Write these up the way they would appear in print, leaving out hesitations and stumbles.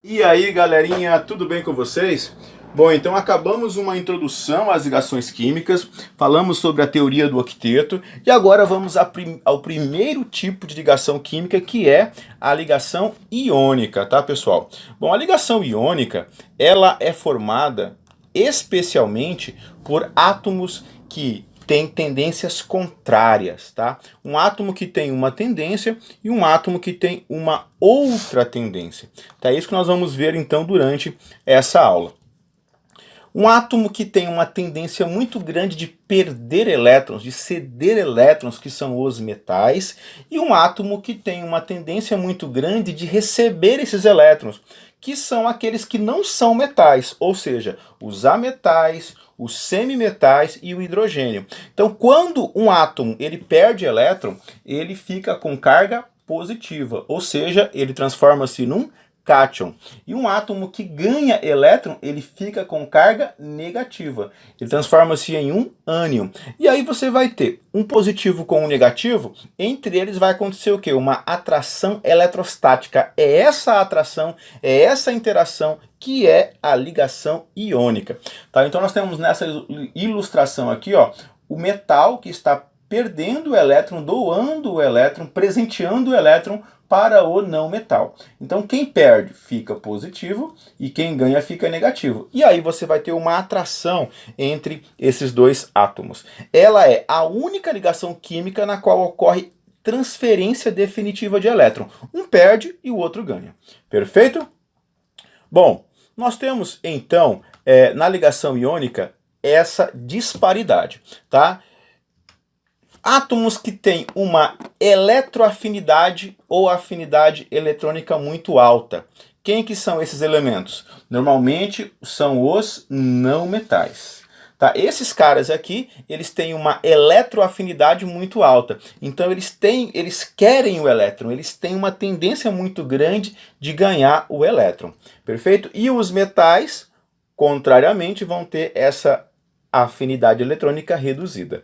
E aí, galerinha, tudo bem com vocês? Bom, então acabamos uma introdução às ligações químicas, falamos sobre a teoria do octeto e agora vamos ao primeiro tipo de ligação química, que é a ligação iônica, tá, pessoal? Bom, a ligação iônica, ela é formada especialmente por átomos que tem tendências contrárias, tá? Um átomo que tem uma tendência e um átomo que tem uma outra tendência. Tá? É isso que nós vamos ver então durante essa aula. Um átomo que tem uma tendência muito grande de perder elétrons, de ceder elétrons, que são os metais, e um átomo que tem uma tendência muito grande de receber esses elétrons, que são aqueles que não são metais, ou seja, os ametais, os semimetais e o hidrogênio. Então, quando um átomo ele perde elétron, ele fica com carga positiva, ou seja, ele transforma-se num cátion. E um átomo que ganha elétron, ele fica com carga negativa. Ele transforma-se em um ânion. E aí você vai ter um positivo com um negativo, entre eles vai acontecer o quê? Uma atração eletrostática. É essa atração, é essa interação que é a ligação iônica. Tá? Então nós temos nessa ilustração aqui, ó, o metal que está perdendo o elétron, doando o elétron, presenteando o elétron para o não metal. Então quem perde fica positivo e quem ganha fica negativo. E aí você vai ter uma atração entre esses dois átomos. Ela é a única ligação química na qual ocorre transferência definitiva de elétron. Um perde e o outro ganha. Perfeito? Bom, nós temos então na ligação iônica essa disparidade, tá? Átomos que têm uma eletroafinidade ou afinidade eletrônica muito alta. Quem que são esses elementos? Normalmente são os não metais. Tá? Esses caras aqui, eles têm uma eletroafinidade muito alta. Então eles querem o elétron, eles têm uma tendência muito grande de ganhar o elétron. Perfeito? E os metais, contrariamente, vão ter essa afinidade eletrônica reduzida.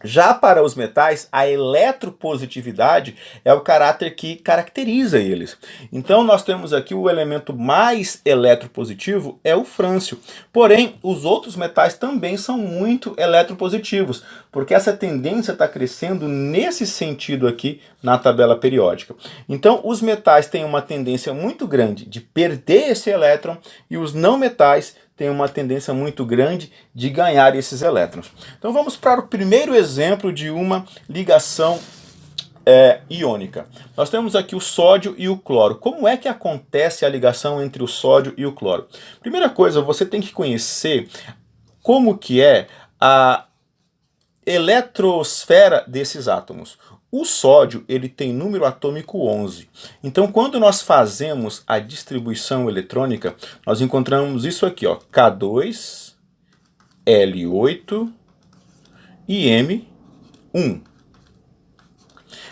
Já para os metais, a eletropositividade é o caráter que caracteriza eles. Então nós temos aqui o elemento mais eletropositivo é o frâncio. Porém, os outros metais também são muito eletropositivos, porque essa tendência está crescendo nesse sentido aqui na tabela periódica. Então os metais têm uma tendência muito grande de perder esse elétron e os não metais tem uma tendência muito grande de ganhar esses elétrons. Então vamos para o primeiro exemplo de uma ligação iônica. Nós temos aqui o sódio e o cloro. Como é que acontece a ligação entre o sódio e o cloro? Primeira coisa, você tem que conhecer como que é a eletrosfera desses átomos. O sódio ele tem número atômico 11. Então, quando nós fazemos a distribuição eletrônica, nós encontramos isso aqui, ó, K2, L8 e M1.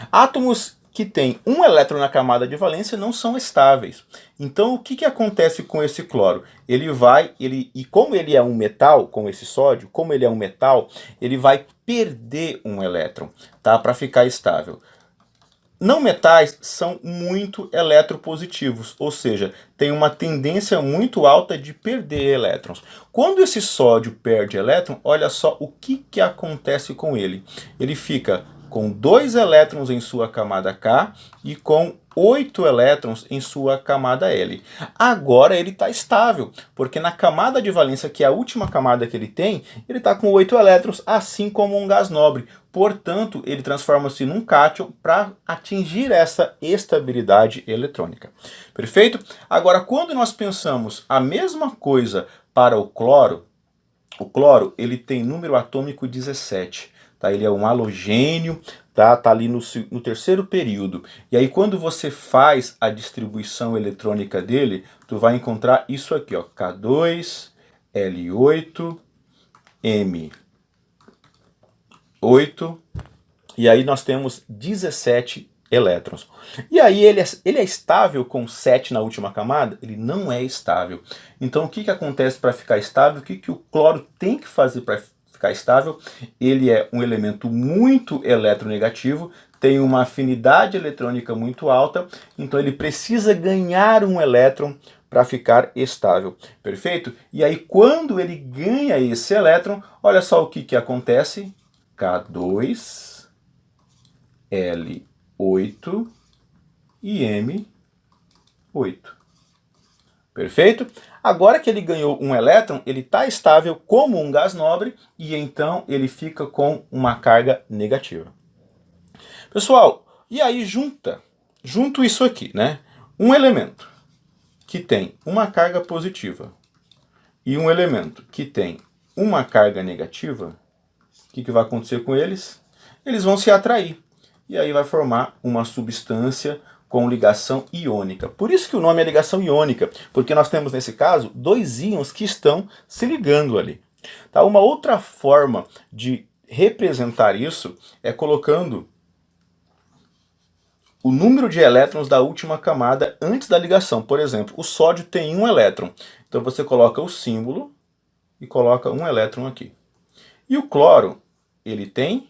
Átomos que têm um elétron na camada de valência não são estáveis. Então, o que acontece com esse cloro? E como ele é um metal, com esse sódio, como ele é um metal, ele vai perder um elétron, tá? Para ficar estável. Não metais são muito eletropositivos, ou seja, tem uma tendência muito alta de perder elétrons. Quando esse sódio perde elétron, olha só o que acontece com ele. Ele fica com 2 elétrons em sua camada K e com 8 elétrons em sua camada L. Agora ele está estável, porque na camada de valência, que é a última camada que ele tem, ele está com 8 elétrons, assim como um gás nobre. Portanto, ele transforma-se num cátion para atingir essa estabilidade eletrônica. Perfeito? Agora, quando nós pensamos a mesma coisa para o cloro ele tem número atômico 17. Tá? Ele é um halogênio, tá ali no terceiro período. E aí quando você faz a distribuição eletrônica dele, tu vai encontrar isso aqui, ó, K2, L8, M8, e aí nós temos 17 elétrons. E aí ele é estável com 7 na última camada? Ele não é estável. Então o que acontece para ficar estável? O que o cloro tem que fazer para ficar estável? Ele é um elemento muito eletronegativo, tem uma afinidade eletrônica muito alta, então ele precisa ganhar um elétron para ficar estável, perfeito? E aí quando ele ganha esse elétron, olha só o que acontece, K2, L8 e M8. Perfeito? Agora que ele ganhou um elétron, ele está estável como um gás nobre e então ele fica com uma carga negativa. Pessoal, e aí junto isso aqui, né? Um elemento que tem uma carga positiva e um elemento que tem uma carga negativa, o que vai acontecer com eles? Eles vão se atrair e aí vai formar uma substância com ligação iônica. Por isso que o nome é ligação iônica, porque nós temos nesse caso dois íons que estão se ligando ali. Tá? Uma outra forma de representar isso é colocando o número de elétrons da última camada antes da ligação. Por exemplo, o sódio tem um elétron, então você coloca o símbolo e coloca um elétron aqui. E o cloro, ele tem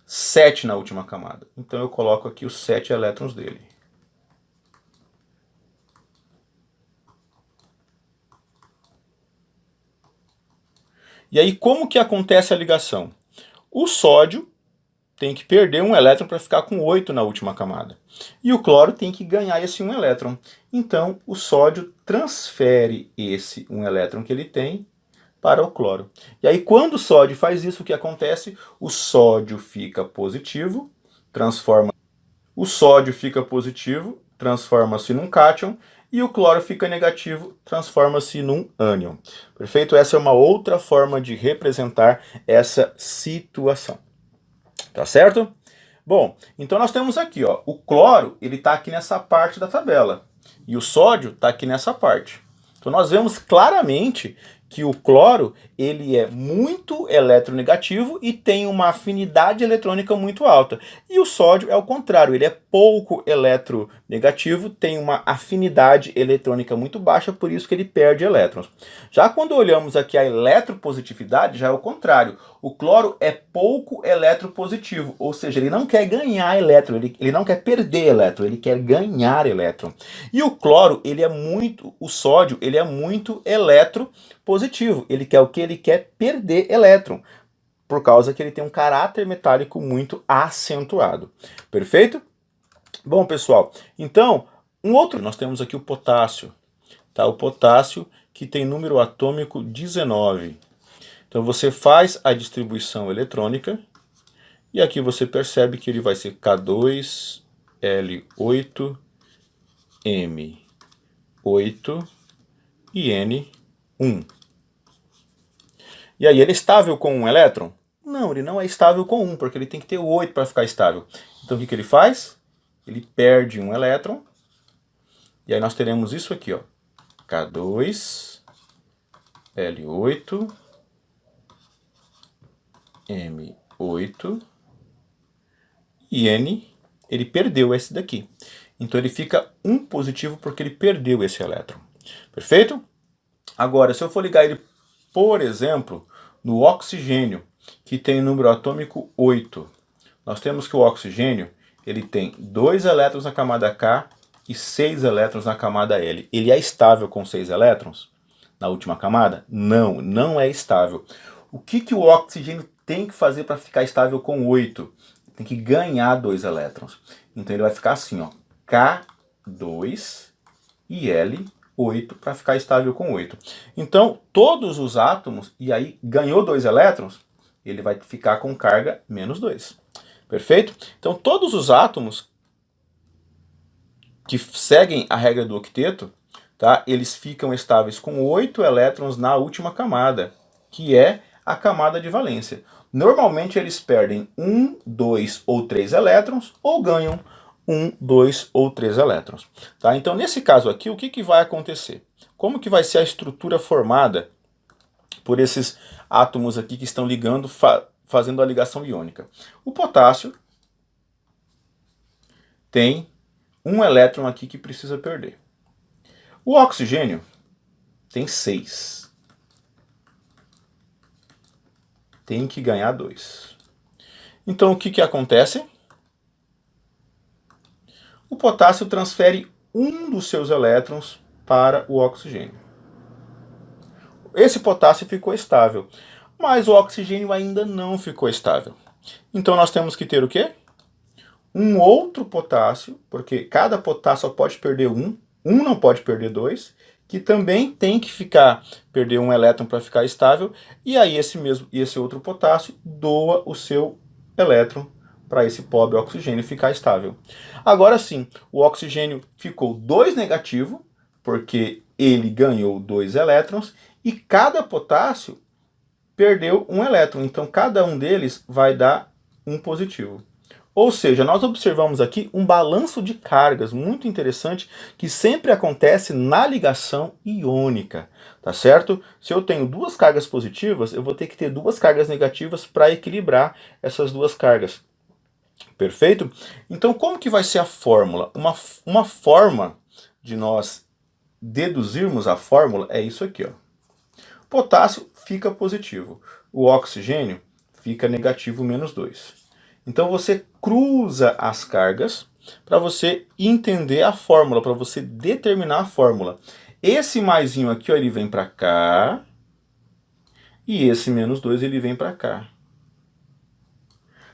7 na última camada, então eu coloco aqui os 7 elétrons dele. E aí como que acontece a ligação? O sódio tem que perder um elétron para ficar com 8 na última camada. E o cloro tem que ganhar esse um elétron. Então o sódio transfere esse um elétron que ele tem para o cloro. E aí quando o sódio faz isso, o que acontece? O sódio fica positivo, transforma-se num cátion, e o cloro fica negativo, transforma-se num ânion. Perfeito? Essa é uma outra forma de representar essa situação. Tá certo? Bom, então nós temos aqui, ó, o cloro, ele está aqui nessa parte da tabela, e o sódio está aqui nessa parte. Então nós vemos claramente que o cloro, ele é muito eletronegativo e tem uma afinidade eletrônica muito alta. E o sódio é o contrário, ele é pouco eletronegativo, tem uma afinidade eletrônica muito baixa, por isso que ele perde elétrons. Já quando olhamos aqui a eletropositividade, já é o contrário. O cloro é pouco eletropositivo, ou seja, ele não quer ganhar elétron, ele não quer perder elétron, ele quer ganhar elétron. E o cloro, o sódio, ele é muito eletropositivo, ele quer o que? Ele quer perder elétron, por causa que ele tem um caráter metálico muito acentuado. Perfeito? Bom, pessoal, então, nós temos aqui o potássio, tá? O potássio que tem número atômico 19. Então você faz a distribuição eletrônica e aqui você percebe que ele vai ser K2, L8, M8 e N1. E aí ele é estável com um elétron? Não, ele não é estável com um, porque ele tem que ter 8 para ficar estável. Então o que ele faz? Ele perde um elétron e aí nós teremos isso aqui, ó, K2, L8, M8 e N, ele perdeu esse daqui. Então ele fica um positivo porque ele perdeu esse elétron. Perfeito? Agora, se eu for ligar ele, por exemplo, no oxigênio, que tem número atômico 8, nós temos que o oxigênio, ele tem 2 elétrons na camada K e 6 elétrons na camada L. Ele é estável com 6 elétrons na última camada? Não, não é estável. O que o oxigênio tem que fazer para ficar estável com 8? Tem que ganhar 2 elétrons. Então ele vai ficar assim, ó, K2 e L8 para ficar estável com 8. Então todos os átomos, e aí ganhou 2 elétrons, ele vai ficar com carga menos 2. Perfeito? Então todos os átomos que seguem a regra do octeto, tá, eles ficam estáveis com 8 elétrons na última camada, que é a camada de valência. Normalmente eles perdem 1, 2 ou 3 elétrons ou ganham 1, 2 ou 3 elétrons. Tá? Então nesse caso aqui, o que vai acontecer? Como que vai ser a estrutura formada por esses átomos aqui que estão ligando, fazendo a ligação iônica? O potássio tem um elétron aqui que precisa perder. O oxigênio tem 6. Tem que ganhar 2. Então o que acontece? o potássio transfere um dos seus elétrons para o oxigênio. Esse potássio ficou estável, mas o oxigênio ainda não ficou estável. Então nós temos que ter o quê? Um outro potássio, porque cada potássio só pode perder um não pode perder dois, que também tem que perder um elétron para ficar estável, e aí esse outro potássio doa o seu elétron para esse pobre oxigênio ficar estável. Agora sim, o oxigênio ficou 2 negativo, porque ele ganhou 2 elétrons, e cada potássio perdeu um elétron, então cada um deles vai dar um positivo. Ou seja, nós observamos aqui um balanço de cargas muito interessante que sempre acontece na ligação iônica, tá certo? Se eu tenho 2 cargas positivas, eu vou ter que ter 2 cargas negativas para equilibrar essas 2 cargas. Perfeito? Então, como que vai ser a fórmula? Uma forma de nós deduzirmos a fórmula é isso aqui, ó. Potássio fica positivo, o oxigênio fica negativo menos 2. Então você cruza as cargas para você entender a fórmula, para você determinar a fórmula. Esse maisinho aqui, ó, ele vem para cá, e esse menos 2 ele vem para cá.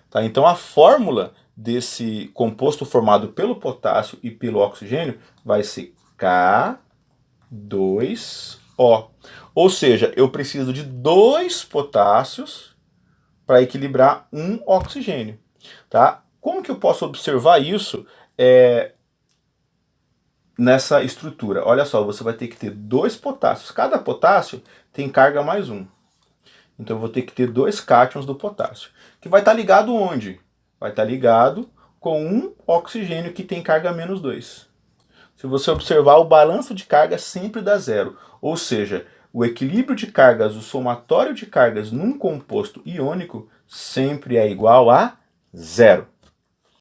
Tá? Então a fórmula desse composto formado pelo potássio e pelo oxigênio vai ser K2O. Ou seja, eu preciso de 2 potássios para equilibrar um oxigênio. Tá? Como que eu posso observar isso nessa estrutura? Olha só, você vai ter que ter 2 potássios. Cada potássio tem carga mais 1. Então eu vou ter que ter 2 cátions do potássio. Que vai estar ligado onde? Vai estar ligado com um oxigênio que tem carga menos 2. Se você observar, o balanço de carga sempre dá zero. Ou seja, o equilíbrio de cargas, o somatório de cargas num composto iônico sempre é igual a zero.